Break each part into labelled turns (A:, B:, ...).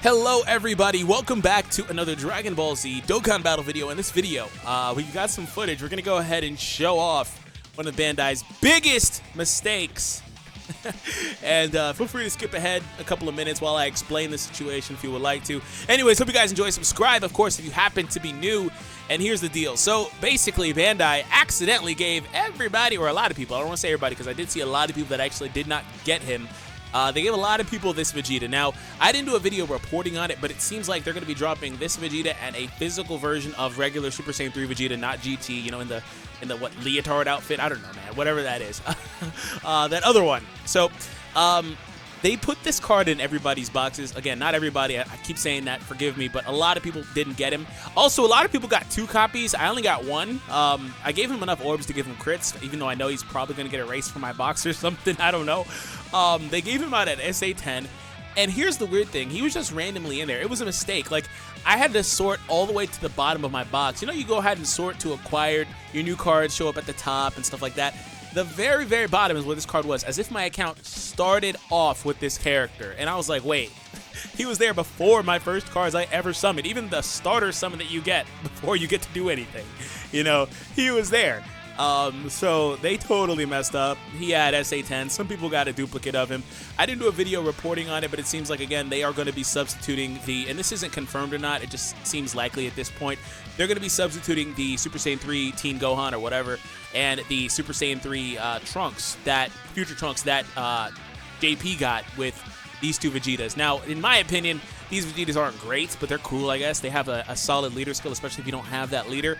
A: Hello everybody, welcome back to another Dragon Ball Z Dokkan battle video. In this video, we got some footage. We're gonna go ahead and show off one of Bandai's biggest mistakes. And feel free to skip ahead a couple of minutes while I explain the situation if you would like to. Anyways, hope you guys enjoy. Subscribe, of course, if you happen to be new. And here's the deal. So basically, Bandai accidentally gave everybody, or a lot of people, I don't want to say everybody because I did see a lot of people that actually did not get him. They gave a lot of people this Vegeta. Now, I didn't do a video reporting on it, but it seems like they're going to be dropping this Vegeta and a physical version of regular Super Saiyan 3 Vegeta, not GT, you know, in the what, leotard outfit? I don't know, man. Whatever that is. That other one. So, they put this card in everybody's boxes. Again, not everybody. I keep saying that. Forgive me. But a lot of people didn't get him. Also, a lot of people got 2 copies. I only got 1. I gave him enough orbs to give him crits, even though I know he's probably going to get erased from my box or something. I don't know. They gave him out at SA10. And here's the weird thing. He was just randomly in there. It was a mistake. Like, I had to sort all the way to the bottom of my box. You know, you go ahead and sort to acquired. Your new cards show up at the top and stuff like that. The very, very bottom is where this card was, as if my account started off with this character. And I was like, wait, he was there before my first cards I ever summoned. Even the starter summon that you get before you get to do anything. You know, he was there. So they totally messed up. He had SA10. Some people got a duplicate of him. I didn't do a video reporting on it, but it seems like, again, they are going to be substituting the, and this isn't confirmed or not, it just seems likely at this point, they're going to be substituting the Super Saiyan 3 Teen Gohan or whatever, and the Super Saiyan 3 Trunks, that future Trunks that JP got with these 2 Vegetas. Now, in my opinion, these Vegetas aren't great, but they're cool, I guess. They have a solid leader skill, especially if you don't have that leader,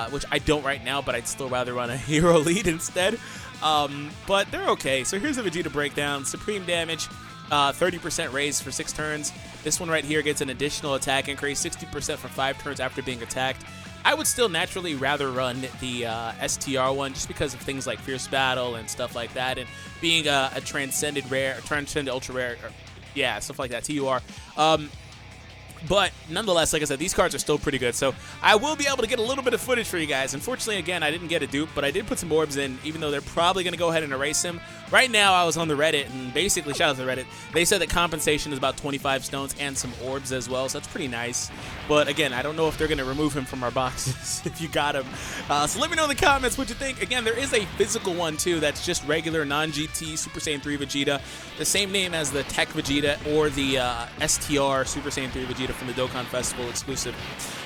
A: which I don't right now, but I'd still rather run a hero lead instead. But they're okay. So here's a Vegeta breakdown. Supreme damage, 30% raise for 6 turns. This one right here gets an additional attack increase, 60% for 5 turns after being attacked. I would still naturally rather run the STR one just because of things like Fierce Battle and stuff like that, and being a Transcended Rare, Transcended Ultra Rare, yeah, stuff like that, TUR. But nonetheless, like I said, these cards are still pretty good, so I will be able to get a little bit of footage for you guys. Unfortunately, again, I didn't get a dupe, but I did put some orbs in, even though they're probably going to go ahead and erase him. Right now, I was on the Reddit, and basically, shout out to Reddit, they said that compensation is about 25 stones and some orbs as well, so that's pretty nice. But again, I don't know if they're going to remove him from our boxes if you got him. So let me know in the comments what you think. Again, there is a physical one, too, that's just regular non-GT Super Saiyan 3 Vegeta, the same name as the TEQ Vegeta or the STR Super Saiyan 3 Vegeta from the Dokkan Festival exclusive.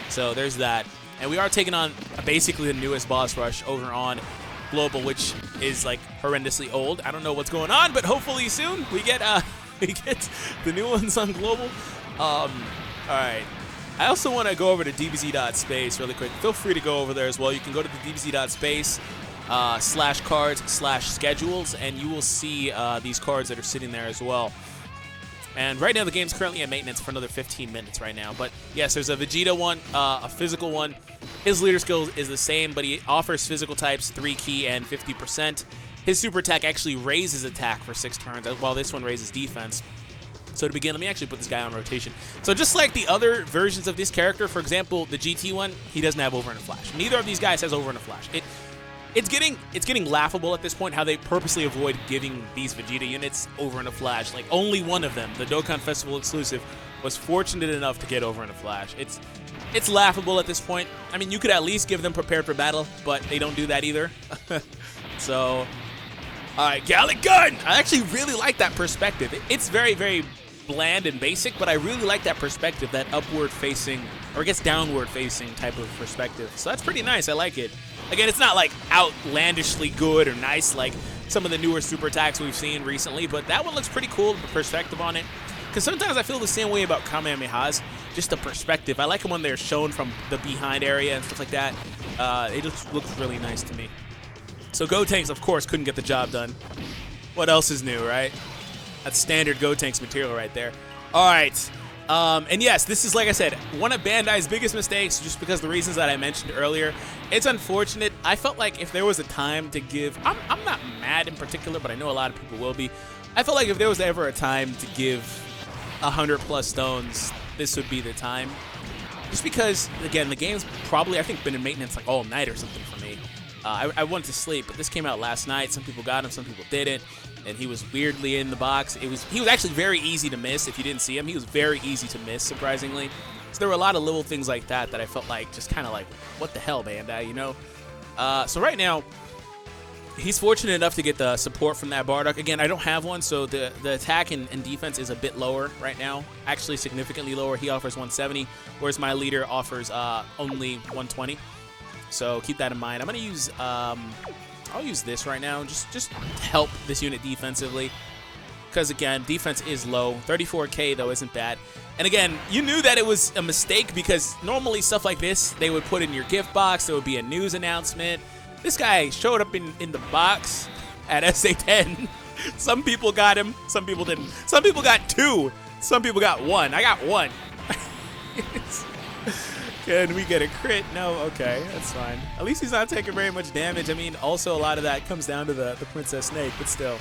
A: So there's that. And we are taking on basically the newest boss rush over on Global, which is like horrendously old. I don't know what's going on, but hopefully soon we get the new ones on Global. All right. I also want to go over to DBZ.space really quick. Feel free to go over there as well. You can go to the DBZ.space /cards/schedules, and you will see these cards that are sitting there as well. And right now, the game's currently in maintenance for another 15 minutes right now. But yes, there's a Vegeta one, a physical one. His leader skill is the same, but he offers physical types 3 key and 50%. His super attack actually raises attack for 6 turns, while this one raises defense. So to begin, let me actually put this guy on rotation. So just like the other versions of this character, for example, the GT one, he doesn't have Over in a Flash. Neither of these guys has Over in a Flash. It's getting laughable at this point how they purposely avoid giving these Vegeta units Over in a Flash. Like, only one of them, the Dokkan Festival exclusive, was fortunate enough to get Over in a Flash. It's laughable at this point. I mean, you could at least give them Prepared for Battle, but they don't do that either. So, alright, Gallic Gun! I actually really like that perspective. It's very, very bland and basic, but I really like that perspective, that upward-facing, or I guess downward-facing type of perspective. So that's pretty nice. I like it. Again, it's not like outlandishly good or nice like some of the newer super attacks we've seen recently, but that one looks pretty cool, the perspective on it. Because sometimes I feel the same way about Kamehamehas, just the perspective. I like them when they're shown from the behind area and stuff like that. It just looks really nice to me. So Gotenks, of course, couldn't get the job done. What else is new, right? That's standard Gotenks material right there. All right. And yes, this is, like I said, one of Bandai's biggest mistakes, just because of the reasons that I mentioned earlier. It's unfortunate. I felt like if there was a time to give, I'm not mad in particular, but I know a lot of people will be. I felt like if there was ever a time to give 100+ stones, this would be the time. Just because, again, the game's probably, I think, been in maintenance like all night or something for me. I went to sleep, but this came out last night. Some people got him, some people didn't, and he was weirdly in the box. He was actually very easy to miss. If you didn't see him, he was very easy to miss, surprisingly. So there were a lot of little things like that that I felt like just kind of like, what the hell, Bandai, you know? So right now, he's fortunate enough to get the support from that Bardock. Again, I don't have one, so the attack and defense is a bit lower right now. Actually, significantly lower. He offers 170, whereas my leader offers only 120. So keep that in mind. I'm gonna use I'll use this right now, just to help this unit defensively. Because again, defense is low. 34k though isn't bad. And again, you knew that it was a mistake because normally stuff like this they would put in your gift box. There would be a news announcement. This guy showed up in the box at SA10. Some people got him, some people didn't. Some people got 2, some people got 1. I got 1. Can we get a crit? No? Okay, that's fine. At least he's not taking very much damage. I mean, also a lot of that comes down to the Princess Snake, but still.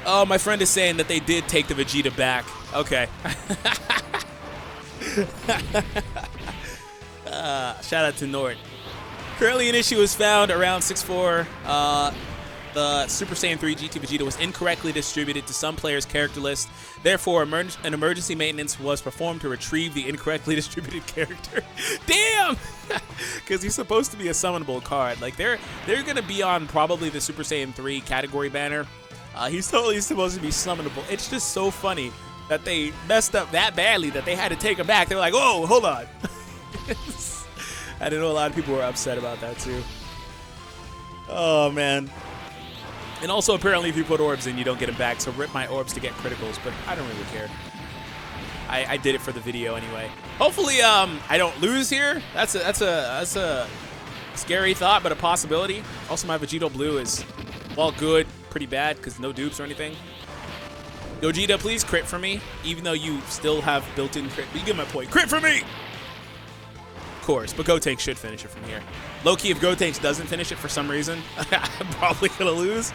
A: Oh, my friend is saying that they did take the Vegeta back. Okay. Shout out to Nort. Currently an issue was found around 6.4. The Super Saiyan 3 GT Vegeta was incorrectly distributed to some players' character list. Therefore, an emergency maintenance was performed to retrieve the incorrectly distributed character. Damn! Because he's supposed to be a summonable card. Like, they're going to be on probably the Super Saiyan 3 category banner. He's totally supposed to be summonable. It's just so funny that they messed up that badly that they had to take him back. They were like, whoa, hold on. I know a lot of people were upset about that too. Oh, man. And also, apparently, if you put orbs in, you don't get them back. So rip my orbs to get criticals, but I don't really care. I did it for the video anyway. Hopefully, I don't lose here. That's a scary thought, but a possibility. Also, my Vegeta Blue is, well, good, pretty bad, because no dupes or anything. Gogeta, please crit for me, even though you still have built-in crit. But you get my point. Crit for me! Of course, but Gotenks should finish it from here. Low-key, if Gotenks doesn't finish it for some reason, I'm probably going to lose,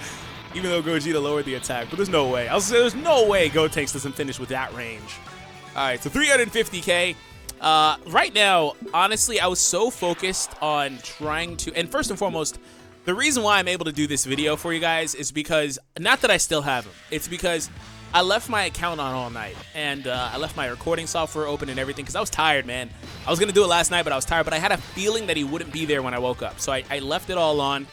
A: even though Gogeta lowered the attack. But there's no way. I'll say there's no way Gotenks doesn't finish with that range. All right, so 350k. Right now, honestly, I was so focused on trying to, and first and foremost, the reason why I'm able to do this video for you guys is because, not that I still have him, it's because I left my account on all night, and I left my recording software open and everything because I was tired, man. I was going to do it last night, but I was tired, but I had a feeling that he wouldn't be there when I woke up, so I left it all on,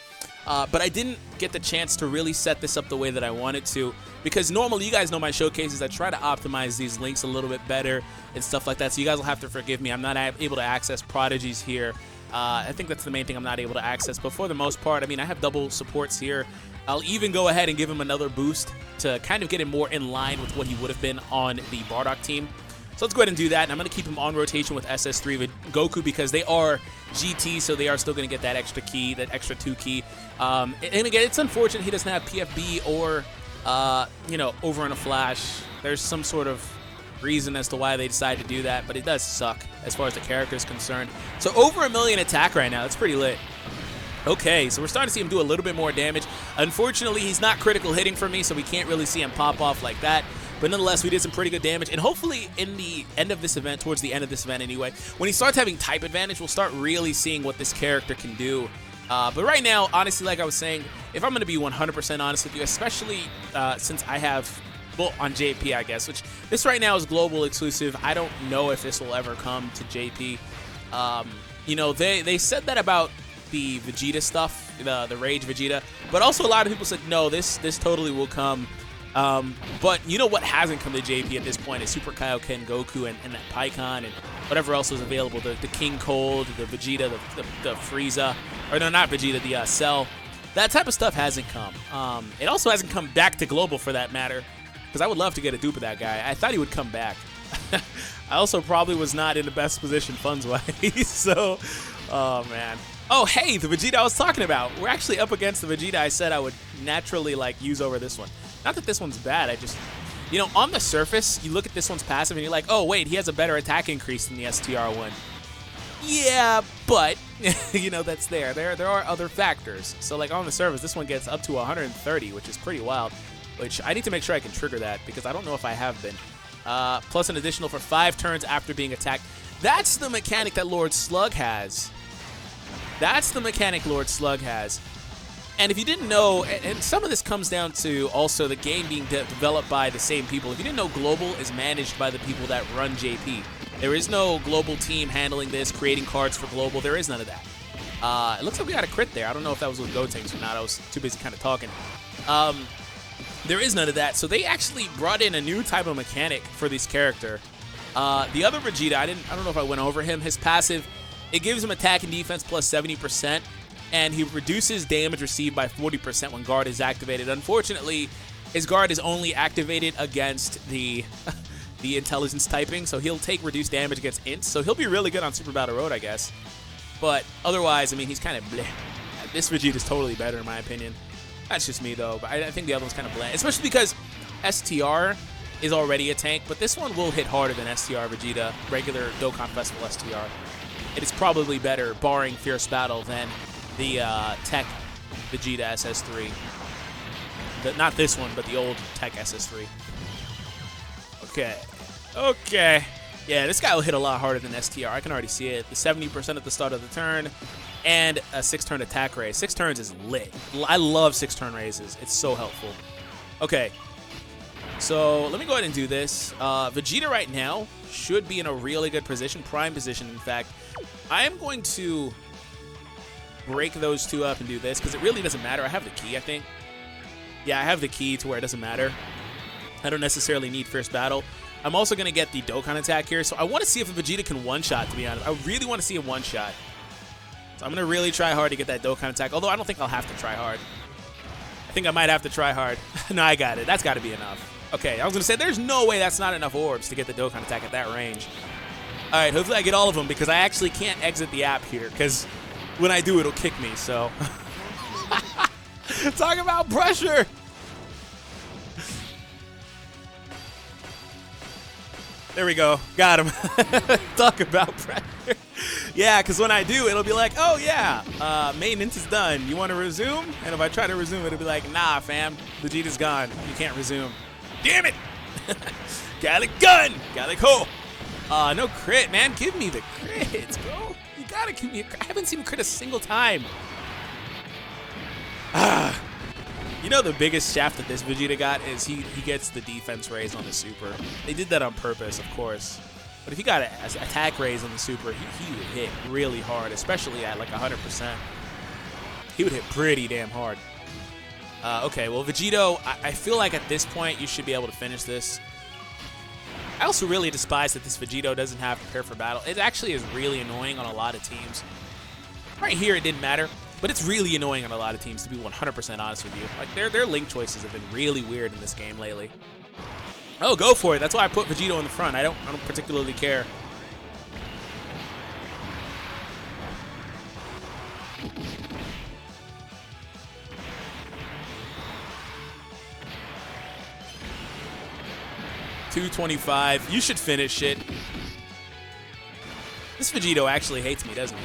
A: but I didn't get the chance to really set this up the way that I wanted to, because normally, you guys know my showcases, I try to optimize these links a little bit better and stuff like that, so you guys will have to forgive me. I'm not able to access prodigies here. I think that's the main thing I'm not able to access, but for the most part, I mean, I have double supports here. I'll even go ahead and give him another boost to kind of get him more in line with what he would have been on the Bardock team. So let's go ahead and do that, and I'm going to keep him on rotation with SS3 with Goku because they are GT, so they are still going to get that extra key, that extra 2 key. And again, it's unfortunate he doesn't have PFB or, you know, over in a flash. There's some sort of reason as to why they decided to do that, but it does suck as far as the character is concerned. So over 1 million attack right now. That's pretty lit. Okay, so we're starting to see him do a little bit more damage. Unfortunately, he's not critical hitting for me, so we can't really see him pop off like that. But nonetheless, we did some pretty good damage. And hopefully, in the end of this event, towards the end of this event anyway, when he starts having type advantage, we'll start really seeing what this character can do. But right now, honestly, like I was saying, if I'm going to be 100% honest with you, especially since I have, well, on JP, I guess, which this right now is global exclusive. I don't know if this will ever come to JP. You know, they said that about the Vegeta stuff, the Rage Vegeta, but also a lot of people said, no, this totally will come. But you know what hasn't come to JP at this point is Super Kaioken Goku and that Pikkon and whatever else was available, the King Cold, the Vegeta, the Frieza, or no, not Vegeta, the Cell. That type of stuff hasn't come. It also hasn't come back to global for that matter, because I would love to get a dupe of that guy. I thought he would come back. I also probably was not in the best position funds-wise, so, oh man. Oh, hey, the Vegeta I was talking about. We're actually up against the Vegeta I said I would naturally, like, use over this one. Not that this one's bad, I just, you know, on the surface, you look at this one's passive and you're like, oh, wait, he has a better attack increase than the STR one. Yeah, but, you know, that's there. There are other factors. So, like, on the surface, this one gets up to 130, which is pretty wild, which I need to make sure I can trigger that because I don't know if I have been. Plus an additional for 5 turns after being attacked. That's the mechanic that Lord Slug has. That's the mechanic Lord Slug has. And if you didn't know, and some of this comes down to also the game being developed by the same people. If you didn't know, Global is managed by the people that run JP. There is no Global team handling this, creating cards for Global. There is none of that. It looks like we got a crit there. I don't know if that was with Gotenks or not. I was too busy kind of talking. There is none of that. So they actually brought in a new type of mechanic for this character. The other Vegeta, I don't know if I went over him. His passive, it gives him attack and defense plus 70%. And he reduces damage received by 40% when guard is activated. Unfortunately, his guard is only activated against the intelligence typing, so he'll take reduced damage against ints. So he'll be really good on Super Battle Road, I guess. But otherwise, I mean, he's kind of bleh. This Vegeta is totally better, in my opinion. That's just me, though. But I think the other one's kind of bland, especially because STR is already a tank, but this one will hit harder than STR Vegeta, regular Dokkan Festival STR. It is probably better, barring Fierce Battle, than the TEQ Vegeta SS3. Not this one, but the old TEQ SS3. Okay. Yeah, this guy will hit a lot harder than STR. I can already see it. The 70% at the start of the turn, and a 6-turn attack raise. 6 turns is lit. I love 6-turn raises. It's so helpful. Okay. So let me go ahead and do this. Vegeta right now should be in a really good position, prime position, in fact. I am going to break those two up and do this, because it really doesn't matter. I have the key, I think. Yeah, I have the key to where it doesn't matter. I don't necessarily need Fierce Battle. I'm also going to get the Dokkan attack here, so I want to see if Vegeta can one-shot, to be honest. I really want to see a one-shot. So I'm going to really try hard to get that Dokkan attack, although I don't think I'll have to try hard. I think I might have to try hard. No, I got it. That's got to be enough. Okay, I was going to say, there's no way that's not enough orbs to get the Dokkan attack at that range. All right, hopefully I get all of them, because I actually can't exit the app here, because when I do, it'll kick me, so. Talk about pressure. There we go. Got him. Talk about pressure. Yeah, because when I do, it'll be like, oh, yeah, maintenance is done. You want to resume? And if I try to resume, it'll be like, nah, fam. Vegeta's gone. You can't resume. Damn it. Gallic gun. Gallic ho. No crit, man. Give me the crits, bro. You got to give me a crit. I haven't seen him crit a single time. You know the biggest shaft that this Vegeta got is he gets the defense raise on the super. They did that on purpose, of course. But if he got an attack raise on the super, he would hit really hard, especially at like 100%. He would hit pretty damn hard. Okay, well, Vegito, I feel like at this point you should be able to finish this. I also really despise that this Vegito doesn't have Prepare for Battle. It actually is really annoying on a lot of teams. Right here, it didn't matter. But it's really annoying on a lot of teams, to be 100% honest with you. Like, their link choices have been really weird in this game lately. Oh, go for it. That's why I put Vegito in the front. I don't particularly care. $225. You should finish it. This Vegito actually hates me, doesn't he?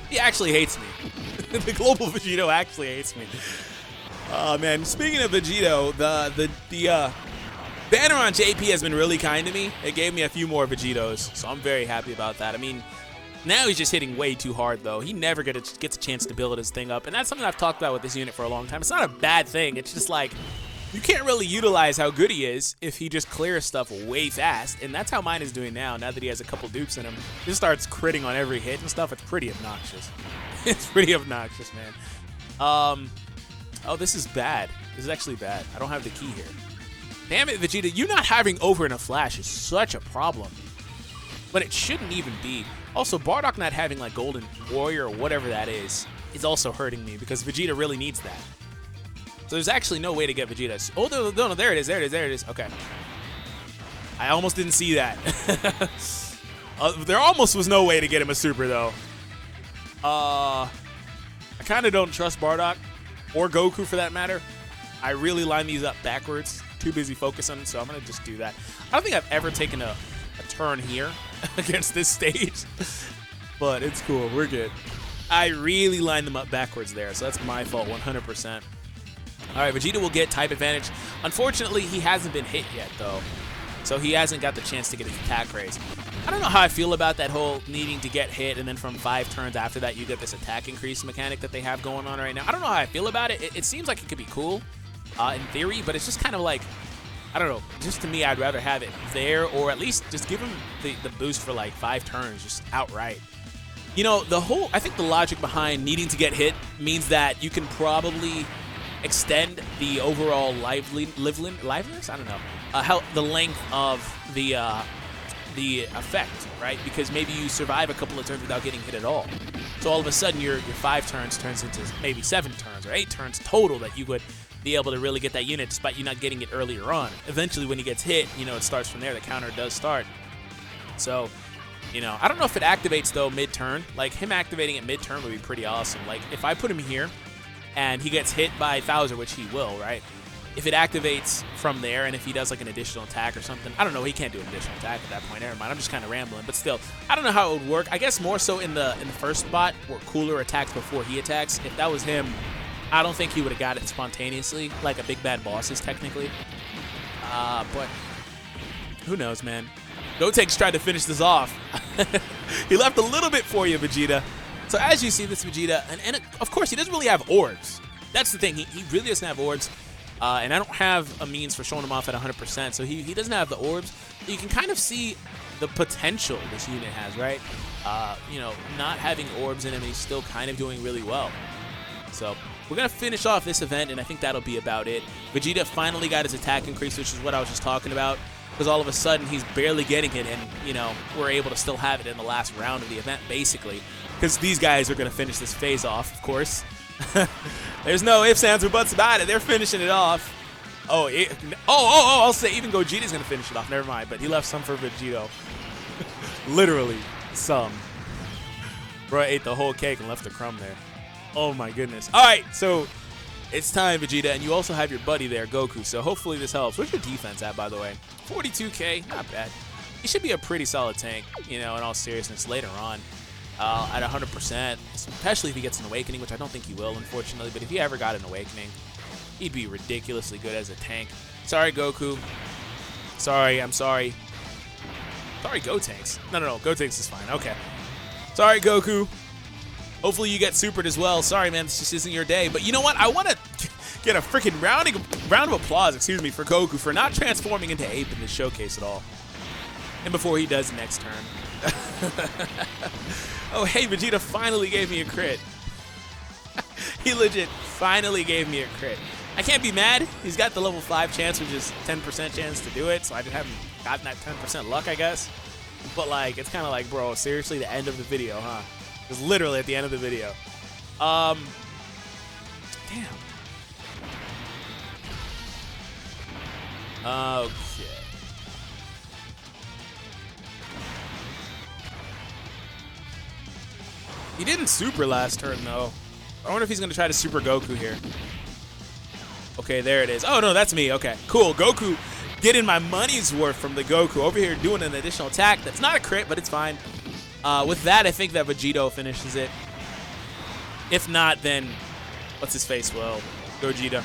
A: He actually hates me. The global Vegito actually hates me. Oh, man. Speaking of Vegito, the banner on JP has been really kind to me. It gave me a few more Vegitos, so I'm very happy about that. I mean, now he's just hitting way too hard, though. He never gets a chance to build his thing up, and that's something I've talked about with this unit for a long time. It's not a bad thing. It's just like, you can't really utilize how good he is if he just clears stuff way fast, and that's how mine is doing now that he has a couple dupes in him. He just starts critting on every hit and stuff. It's pretty obnoxious. It's pretty obnoxious, man. Oh, this is bad. This is actually bad. I don't have the key here. Damn it, Vegeta. You not having over in a flash is such a problem. But it shouldn't even be. Also, Bardock not having, like, Golden Warrior or whatever that is also hurting me because Vegeta really needs that. So there's actually no way to get Vegeta. Oh, no, there it is, there it is, there it is. Okay. I almost didn't see that. There almost was no way to get him a super, though. I kind of don't trust Bardock, or Goku for that matter. I really line these up backwards. Too busy focusing, so I'm going to just do that. I don't think I've ever taken a turn here against this stage, but it's cool. We're good. I really lined them up backwards there, so that's my fault 100%. All right, Vegeta will get type advantage. Unfortunately, he hasn't been hit yet, though. So he hasn't got the chance to get his attack raised. I don't know how I feel about that whole needing to get hit, and then from 5 turns after that, you get this attack increase mechanic that they have going on right now. I don't know how I feel about it. It seems like it could be cool in theory, but it's just kind of like, I don't know. Just to me, I'd rather have it there, or at least just give him the boost for like 5 turns, just outright. You know, I think the logic behind needing to get hit means that you can probably extend the overall liveliness? I don't know. The length of the effect, right? Because maybe you survive a couple of turns without getting hit at all. So all of a sudden, your 5 turns turns into maybe 7 turns or 8 turns total that you would be able to really get that unit despite you not getting it earlier on. Eventually, when he gets hit, you know, it starts from there. The counter does start. So, you know, I don't know if it activates, though, mid-turn. Like, him activating it mid-turn would be pretty awesome. Like, if I put him here and he gets hit by Bowser, which he will, right? If it activates from there, and if he does like an additional attack or something, I don't know. He can't do an additional attack at that point. Never mind. I'm just kind of rambling, but still, I don't know how it would work. I guess more so in the first spot where Cooler attacks before he attacks. If that was him, I don't think he would have got it spontaneously, like a big bad boss is technically. But who knows, man? Gotenks tried to finish this off. He left a little bit for you, Vegeta. So as you see, this Vegeta, and of course, he doesn't really have orbs. That's the thing. He really doesn't have orbs. And I don't have a means for showing him off at 100%, so he doesn't have the orbs. You can kind of see the potential this unit has, right? You know, not having orbs in him, he's still kind of doing really well. So we're going to finish off this event, and I think that'll be about it. Vegeta finally got his attack increase, which is what I was just talking about, because all of a sudden he's barely getting it, and, you know, we're able to still have it in the last round of the event, basically, because these guys are going to finish this phase off, of course. There's no ifs, ands, or buts about it. They're finishing it off. I'll say even Gogeta's going to finish it off. Never mind, but he left some for Vegito. Literally, some. Bro ate the whole cake and left a crumb there. Oh, my goodness. All right, so it's time, Vegeta, and you also have your buddy there, Goku, so hopefully this helps. Where's your defense at, by the way? 42K, not bad. He should be a pretty solid tank, you know, in all seriousness, later on. At 100%, especially if he gets an Awakening, which I don't think he will, unfortunately. But if he ever got an Awakening, he'd be ridiculously good as a tank. Sorry, Goku. Sorry, I'm sorry. Sorry, Gotenks. No, Gotenks is fine. Okay. Sorry, Goku. Hopefully you get supered as well. Sorry, man, this just isn't your day. But you know what? I want to get a freaking round of applause, for Goku for not transforming into Ape in this showcase at all. And before he does next turn. Oh, hey, Vegeta finally gave me a crit. He legit finally gave me a crit. I can't be mad. He's got the level 5 chance, which is 10% chance to do it, so I just haven't gotten that 10% luck, I guess. But, like, it's kind of like, bro, seriously, the end of the video, huh? It's literally at the end of the video. Damn. Okay. He didn't super last turn, though. I wonder if he's going to try to super Goku here. Okay, there it is. Oh, no, that's me. Okay, cool. Goku getting my money's worth from the Goku. Over here doing an additional attack. That's not a crit, but it's fine. With that, I think that Vegito finishes it. If not, then what's his face? Well, Gogeta.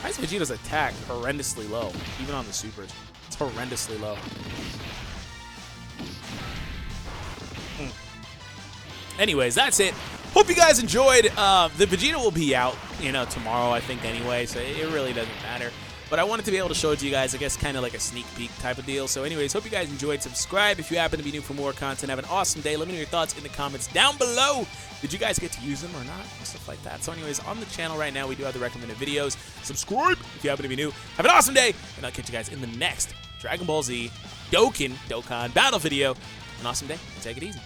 A: Why is Vegeta's attack horrendously low? Even on the supers. It's horrendously low. Anyways, that's it. Hope you guys enjoyed. The Vegeta will be out, you know, tomorrow, I think, anyway, so it really doesn't matter. But I wanted to be able to show it to you guys, I guess, kind of like a sneak peek type of deal. So anyways, hope you guys enjoyed. Subscribe if you happen to be new for more content. Have an awesome day. Let me know your thoughts in the comments down below. Did you guys get to use them or not? And stuff like that. So anyways, on the channel right now, we do have the recommended videos. Subscribe if you happen to be new. Have an awesome day, and I'll catch you guys in the next Dragon Ball Z Dokkan battle video. An awesome day, and take it easy.